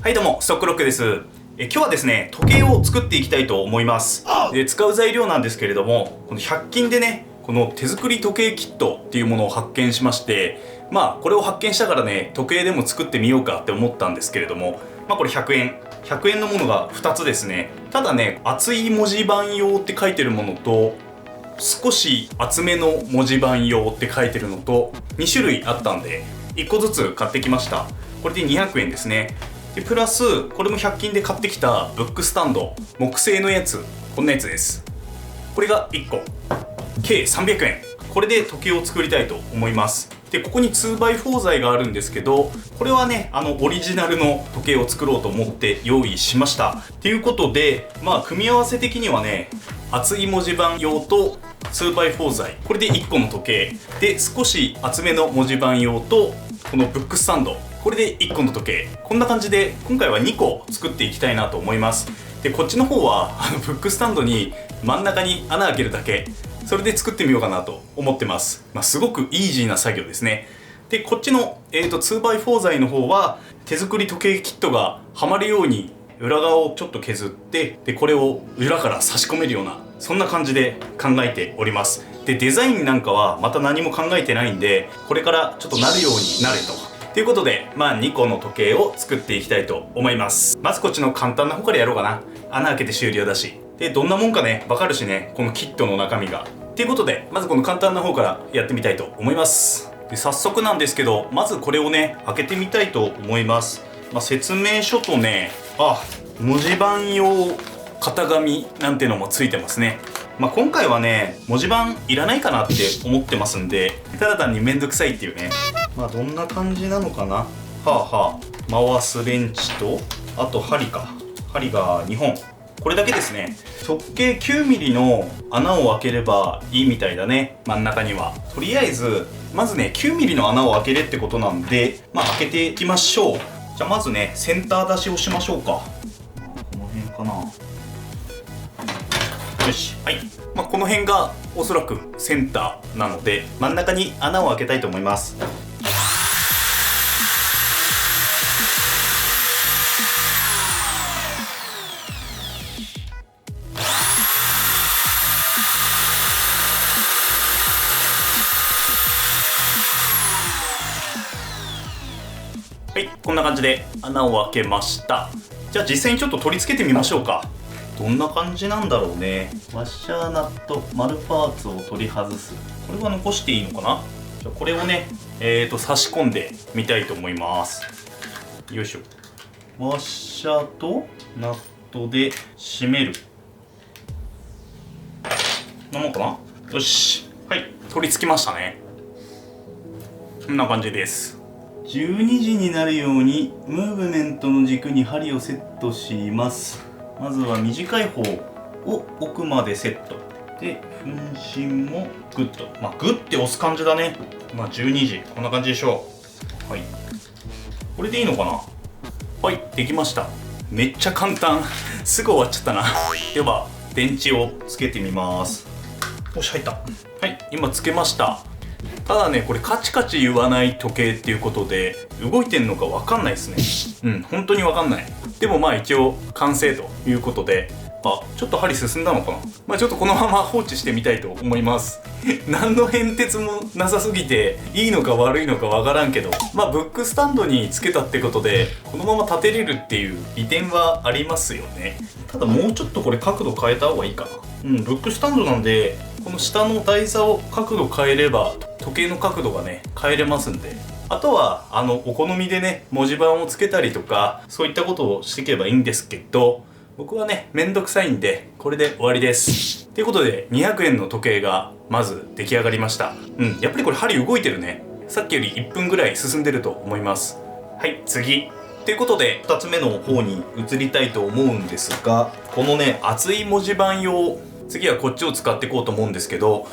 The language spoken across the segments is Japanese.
はいどうも、ストックロックです。今日はですね、時計を作っていきたいと思います。使う材料なんですけれども、この100均でね、この手作り時計キットっていうものを発見しまして、これを発見したからね、時計でも作ってみようかって思ったんですけれども、これ100円のものが2つですね。ただね、厚い文字盤用って書いてるものと、少し厚めの文字盤用って書いてるのと2種類あったんで1個ずつ買ってきました。これで200円ですね。でプラスこれも100均で買ってきたブックスタンド、木製のやつ、こんなやつです。これが1個計300円。これで時計を作りたいと思います。でここに 2x4 材があるんですけど、これはねオリジナルの時計を作ろうと思って用意しました。ということで組み合わせ的にはね、厚い文字盤用と 2x4 材、これで1個の時計で、少し厚めの文字盤用とこのブックスタンド、これで1個の時計、こんな感じで今回は2個作っていきたいなと思います。でこっちの方はブックスタンドに真ん中に穴開けるだけ、それで作ってみようかなと思ってます。すごくイージーな作業ですね。でこっちの、2x4 材の方は手作り時計キットがはまるように裏側をちょっと削って、でこれを裏から差し込めるような、そんな感じで考えております。でデザインなんかはまた何も考えてないんで、これからちょっとなるようになれということで、2個の時計を作っていきたいと思います。まずこっちの簡単な方からやろうかな。穴開けて終了だし、でどんなもんかね分かるしね、このキットの中身が。ということでまずこの簡単な方からやってみたいと思います。で早速なんですけど、まずこれをね開けてみたいと思います。説明書とね、文字盤用型紙なんてのもついてますね。今回はね文字盤いらないかなって思ってますんで、ただ単にめんどくさいっていうね。どんな感じなのかな。回すレンチと、あと針が2本、これだけですね。直径 9mm の穴を開ければいいみたいだね。真ん中にはとりあえずまずね 9mm の穴を開けれってことなんで、開けていきましょう。じゃあまずねセンター出しをしましょうか。この辺かな。よし、この辺がおそらくセンターなので、真ん中に穴を開けたいと思います。こんな感じで穴を開けました。じゃあ実際にちょっと取り付けてみましょうか。どんな感じなんだろうね。ワッシャーナット丸パーツを取り外す。これは残していいのかな。じゃあこれをね差し込んでみたいと思います。よいしょ。ワッシャーとナットで締める。こんなもんかな。よし、取り付きましたね。こんな感じです。12時になるようにムーブメントの軸に針をセットします。まずは短い方を奥までセットで、分針もグッと、グッて押す感じだね。12時こんな感じでしょう。これでいいのかな。できました。めっちゃ簡単すぐ終わっちゃったな。では電池をつけてみます。よし、入った。今つけました。ただねこれカチカチ言わない時計っていうことで動いてんのか分かんないですね。本当に分かんない。でも一応完成ということで、ちょっと針進んだのかな。ちょっとこのまま放置してみたいと思います何の変哲もなさすぎていいのか悪いのか分からんけど、ブックスタンドにつけたってことでこのまま立てれるっていう利点はありますよね。ただもうちょっとこれ角度変えた方がいいかな。ブックスタンドなんでこの下の台座を角度変えれば時計の角度がね変えれますんで、あとはお好みでね文字盤をつけたりとかそういったことをしていけばいいんですけど、僕はねめんどくさいんでこれで終わりです。ということで200円の時計がまず出来上がりました。やっぱりこれ針動いてるね。さっきより1分ぐらい進んでると思います。次ということで2つ目の方に移りたいと思うんですが、このね厚い文字盤用、次はこっちを使っていこうと思うんですけど、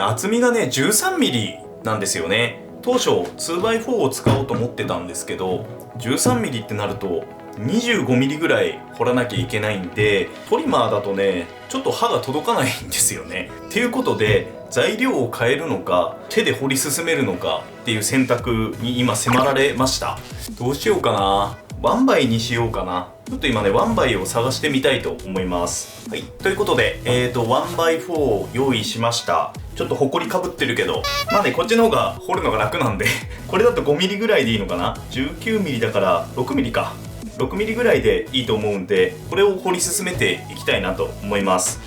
厚みがね 13mm なんですよね。当初 2x4 を使おうと思ってたんですけど、 13mm ってなると 25mm ぐらい彫らなきゃいけないんで、トリマーだとねちょっと刃が届かないんですよね。っていうことで材料を変えるのか手で彫り進めるのかっていう選択に今迫られました。どうしようかな。ワンバイにしようかな。ちょっと今ねワンバイを探してみたいと思います。はい、ということでワンバイ4を用意しました。ちょっとホコリかぶってるけど、まあねこっちの方が掘るのが楽なんでこれだと 5mm ぐらいでいいのかな。 19mm だから 6mm か。6mm ぐらいでいいと思うんで、これを掘り進めていきたいなと思います。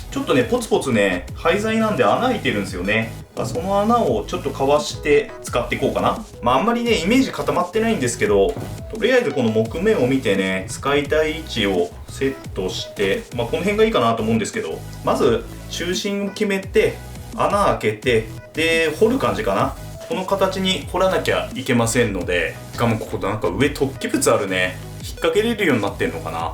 ちょっとねポツポツね廃材なんで穴開いてるんですよね。その穴をちょっとかわして使っていこうかな。まああんまりねイメージ固まってないんですけど、とりあえずこの木目を見てね使いたい位置をセットして、まあこの辺がいいかなと思うんですけど、まず中心を決めて穴開けて、で掘る感じかな。この形に掘らなきゃいけませんので、しかもここなんか上突起物あるね。引っ掛けれるようになってんのかな。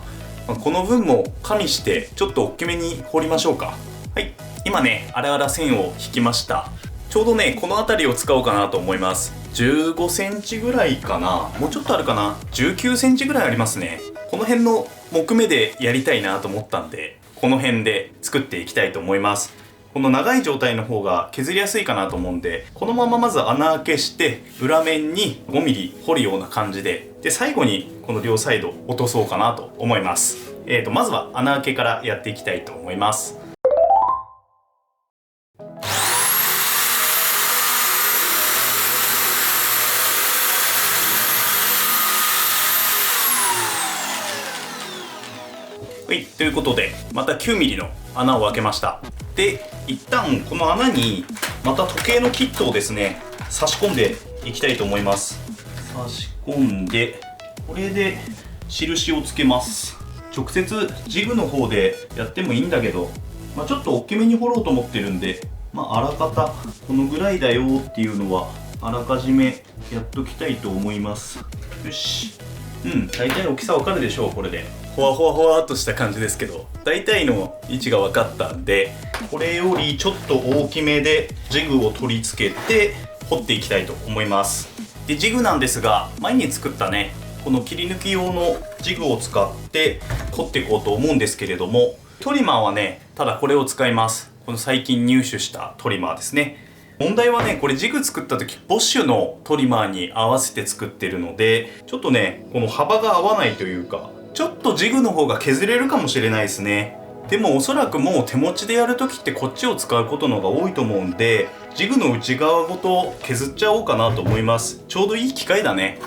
この分も加味してちょっと大きめに掘りましょうか。はい、今ねあらあら線を引きました。ちょうどねこの辺りを使おうかなと思います。15センチぐらいかな、もうちょっとあるかな。19センチぐらいありますね。この辺の木目でやりたいなと思ったんで、この辺で作っていきたいと思います。この長い状態の方が削りやすいかなと思うんで、このまままず穴開けして裏面に 5mm 掘るような感じで、最後にこの両サイド落とそうかなと思います。まずは穴開けからやっていきたいと思います。はい、ということでまた 9mm の穴を開けました。で一旦この穴にまた時計のキットをですね差し込んでいきたいと思います。差し込んでこれで印をつけます。直接ジグの方でやってもいいんだけど、ちょっと大きめに掘ろうと思ってるんで、あらかたこのぐらいだよっていうのはあらかじめやっときたいと思います。よし、大体大きさわかるでしょう。これでほわほわほわっとした感じですけど、大体の位置が分かったんで、これよりちょっと大きめでジグを取り付けて掘っていきたいと思います。でジグなんですが、前に作ったねこの切り抜き用のジグを使って掘っていこうと思うんですけれども、トリマーはねただこれを使います。この最近入手したトリマーですね。問題はねこれジグ作った時ボッシュのトリマーに合わせて作ってるので、ちょっとねこの幅が合わないというか、ちょっとジグの方が削れるかもしれないですね。でもおそらくもう手持ちでやる時ってこっちを使うことの方が多いと思うんで、ジグの内側ごと削っちゃおうかなと思います。ちょうどいい機会だね。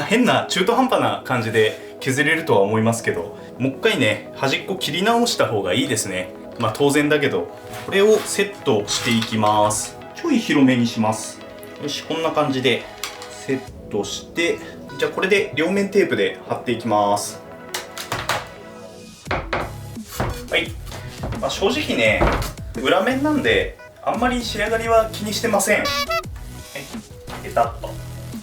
変な中途半端な感じで削れるとは思いますけど、もう一回ね端っこ切り直した方がいいですね。当然だけど、これをセットしていきます。ちょい広めにします。よし、こんな感じでセットして、じゃあこれで両面テープで貼っていきます。はい、正直ね裏面なんであんまり仕上がりは気にしてません。はい、ペタッと。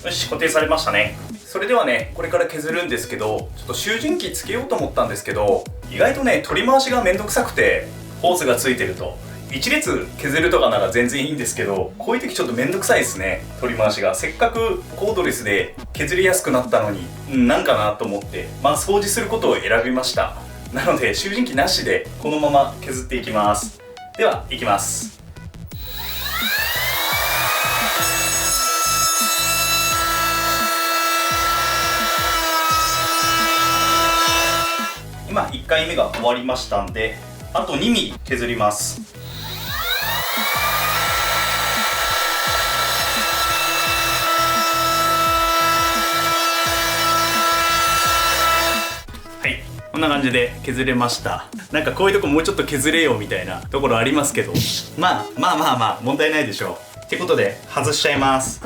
よし、固定されましたね。それではねこれから削るんですけど、ちょっと集塵器つけようと思ったんですけど、意外とね取り回しがめんどくさくて、ホースがついてると1列削るとかなら全然いいんですけど、こういう時ちょっとめんどくさいですね、取り回しが。せっかくコードレスで削りやすくなったのになんかなと思って、掃除することを選びました。なので集塵器なしでこのまま削っていきます。ではいきます。今1回目が終わりましたんで、あと 2mm 削ります。こんな感じで削れました。なんかこういうとこもうちょっと削れよみたいなところありますけど、まあ問題ないでしょう。ってことで外しちゃいます。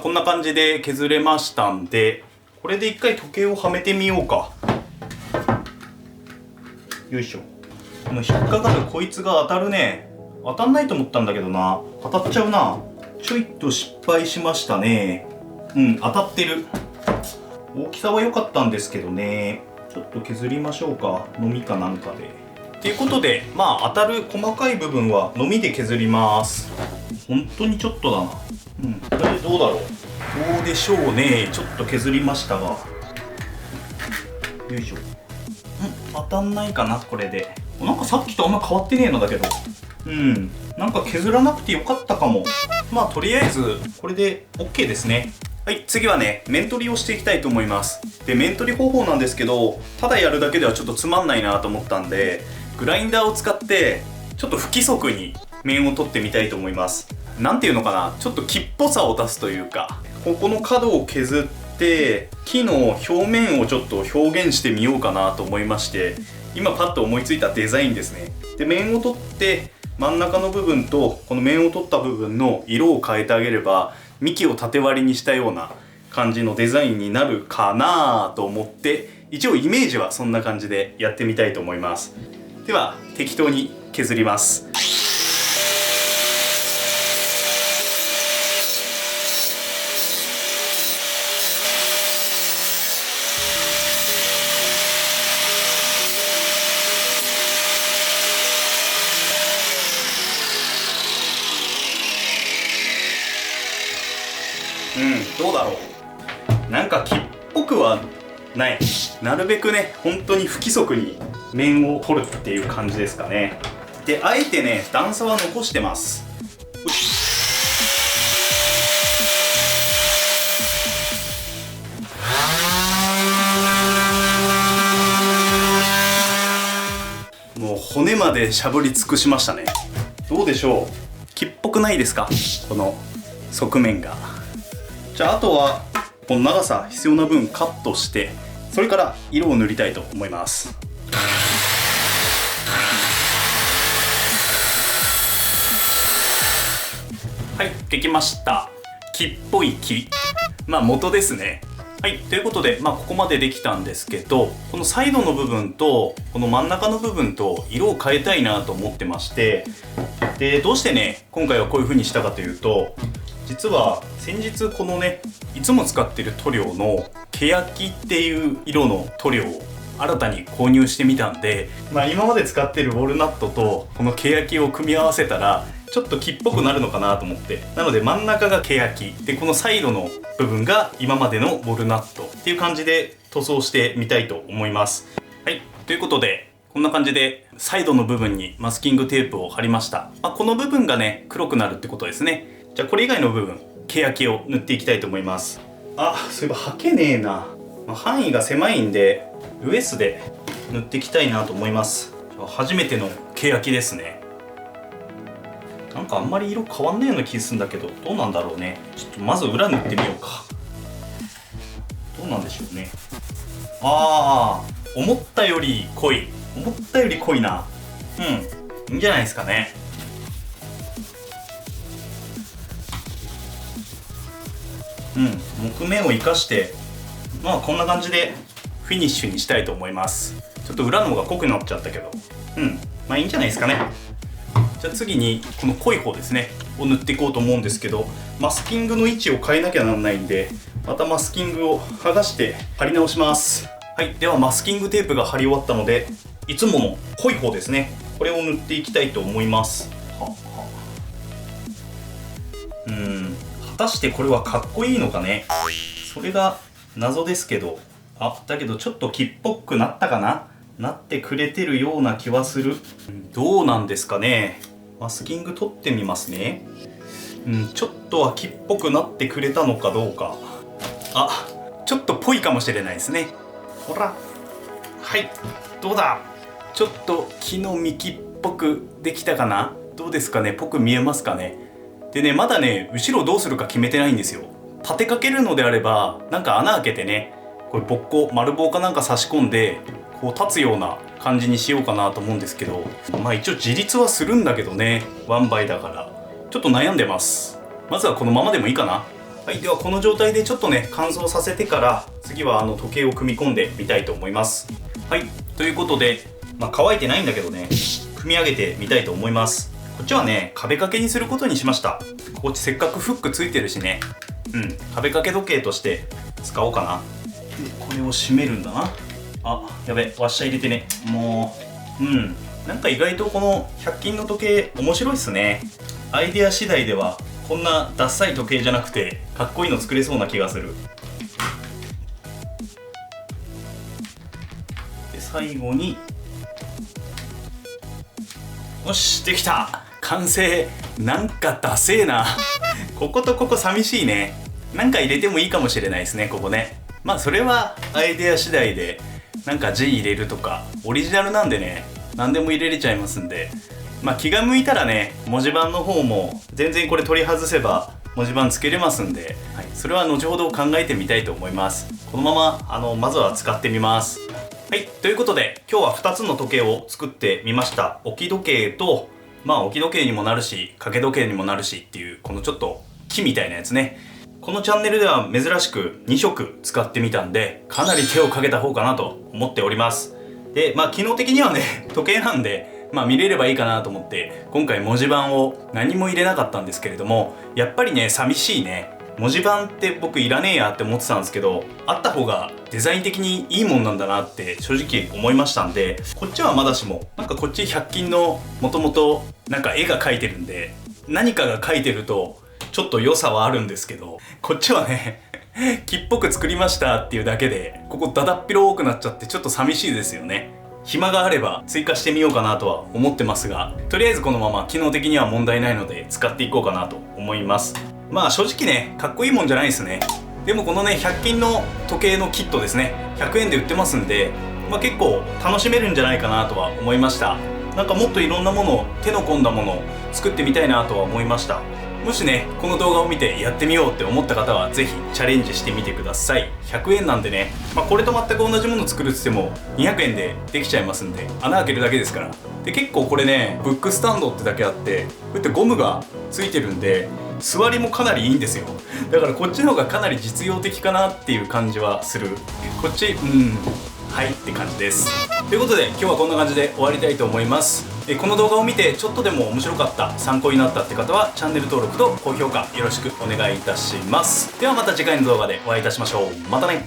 こんな感じで削れましたんで、これで一回時計をはめてみようか。よいしょ。この引っかかるこいつが当たるね。当たんないと思ったんだけどな、当たっちゃうな。ちょいと失敗しましたね。当たってる。大きさは良かったんですけどね。ちょっと削りましょうか、のみかなんかで。っていうことで当たる細かい部分はのみで削ります。本当にちょっとだな。これでどうだろう。どうでしょうね。ちょっと削りましたが、よいしょ。当たんないかな。これでなんかさっきとあんま変わってねえのだけど、なんか削らなくてよかったかも。とりあえずこれで OK ですね。はい、次はね、面取りをしていきたいと思います。で、面取り方法なんですけど、ただやるだけではちょっとつまんないなと思ったんで、グラインダーを使ってちょっと不規則に面を取ってみたいと思います。なんていうのかな、ちょっと木っぽさを出すというか、ここの角を削って木の表面をちょっと表現してみようかなと思いまして、今パッと思いついたデザインですね。で、面を取って真ん中の部分とこの面を取った部分の色を変えてあげれば、幹を縦割りにしたような感じのデザインになるかなと思って、一応イメージはそんな感じでやってみたいと思います。では適当に削ります。どうだろう。なんか木っぽくはない。なるべくね、本当に不規則に面を取るっていう感じですかね。で、あえてね、段差は残してます。もう骨までしゃぶり尽くしましたね。どうでしょう。木っぽくないですか、この側面が。じゃあ、あとはこの長さ必要な分カットして、それから色を塗りたいと思います。はい、できました。木っぽい木、元ですね。はい、ということで、ここまでできたんですけど、このサイドの部分とこの真ん中の部分と色を変えたいなと思ってまして、で、どうしてね今回はこういう風にしたかというと、実は先日このね、いつも使ってる塗料の欅っていう色の塗料を新たに購入してみたんで、今まで使ってるウォルナットとこの欅を組み合わせたらちょっと木っぽくなるのかなと思って、なので真ん中が欅で、このサイドの部分が今までのウォルナットっていう感じで塗装してみたいと思います。はい、ということでこんな感じでサイドの部分にマスキングテープを貼りました。この部分がね黒くなるってことですね。じゃあこれ以外の部分、欅を塗っていきたいと思います。そういえば履けねえな。範囲が狭いんでウエスで塗っていきたいなと思います。初めての欅ですね。なんかあんまり色変わんないような気するんだけど、どうなんだろうね。ちょっとまず裏塗ってみようか。どうなんでしょうね。思ったより濃い。思ったより濃いな。いいんじゃないですかね。木目を生かしてこんな感じでフィニッシュにしたいと思います。ちょっと裏の方が濃くなっちゃったけど、いいんじゃないですかね。じゃあ次にこの濃い方ですねを塗っていこうと思うんですけど、マスキングの位置を変えなきゃならないんで、またマスキングを剥がして貼り直します。はい、ではマスキングテープが貼り終わったので、いつもの濃い方ですね、これを塗っていきたいと思います。果たしてこれはかっこいいのかね。それが謎ですけど、だけどちょっと木っぽくなったかな。なってくれてるような気はする。どうなんですかね。マスキング取ってみますね。ちょっとは木っぽくなってくれたのかどうか。ちょっとぽいかもしれないですね。ほら、はい、どうだ。ちょっと木の幹っぽくできたかな。どうですかね。ぽく見えますかね。でね、まだね後ろどうするか決めてないんですよ。立てかけるのであればなんか穴開けてね、これボッコ丸棒かなんか差し込んでこう立つような感じにしようかなと思うんですけど、一応自立はするんだけどね、ワンバイだからちょっと悩んでます。まずはこのままでもいいかな。はい、ではこの状態でちょっとね乾燥させてから、次は時計を組み込んでみたいと思います。はい、ということで乾いてないんだけどね、組み上げてみたいと思います。こっちはね壁掛けにすることにしました。こっちせっかくフックついてるしね、壁掛け時計として使おうかな。これを閉めるんだな。やべ、ワッシャー入れてね。もうなんか意外とこの100均の時計面白いっすね。アイデア次第ではこんなダッサい時計じゃなくてかっこいいの作れそうな気がする。で最後に、よし、できた。完成。なんかダセーなこことここ寂しいね。なんか入れてもいいかもしれないですね、ここね。まあそれはアイデア次第で、なんか字入れるとか、オリジナルなんでね、何でも入れれちゃいますんで、まあ気が向いたらね、文字盤の方も全然これ取り外せば文字盤つけれますんで、はい、それは後ほど考えてみたいと思います。このまままずは使ってみます。はい、ということで今日は2つの時計を作ってみました。置き時計と、まあ置き時計にもなるし掛け時計にもなるしっていう、このちょっと木みたいなやつね。このチャンネルでは珍しく2色使ってみたんで、かなり手をかけた方かなと思っております。でまあ機能的にはね、時計なんでまあ見れればいいかなと思って今回文字盤を何も入れなかったんですけれども、やっぱりね寂しいね。文字盤って僕いらねえやって思ってたんですけど、あった方がデザイン的にいいもんなんだなって正直思いましたんで、こっちはまだしもなんかこっち100均のもともとなんか絵が描いてるんで、何かが描いてるとちょっと良さはあるんですけど、こっちはね木っぽく作りましたっていうだけで、ここだだっ広くなっちゃってちょっと寂しいですよね。暇があれば追加してみようかなとは思ってますが、とりあえずこのまま機能的には問題ないので使っていこうかなと思います。まあ正直ね、かっこいいもんじゃないですね。でもこのね100均の時計のキットですね、100円で売ってますんで、まあ、結構楽しめるんじゃないかなとは思いました。なんかもっといろんなもの、手の込んだものを作ってみたいなとは思いました。もしねこの動画を見てやってみようって思った方は是非チャレンジしてみてください。100円なんでね、まあ、これと全く同じもの作るっつっても200円でできちゃいますんで、穴開けるだけですから。で結構これねブックスタンドってだけあって、こうやってゴムがついてるんで座りもかなりいいんですよ。だからこっちの方がかなり実用的かなっていう感じはする。こっちはいって感じです。ということで今日はこんな感じで終わりたいと思います。この動画を見てちょっとでも面白かった、参考になったって方はチャンネル登録と高評価よろしくお願いいたします。ではまた次回の動画でお会いいたしましょう。またね。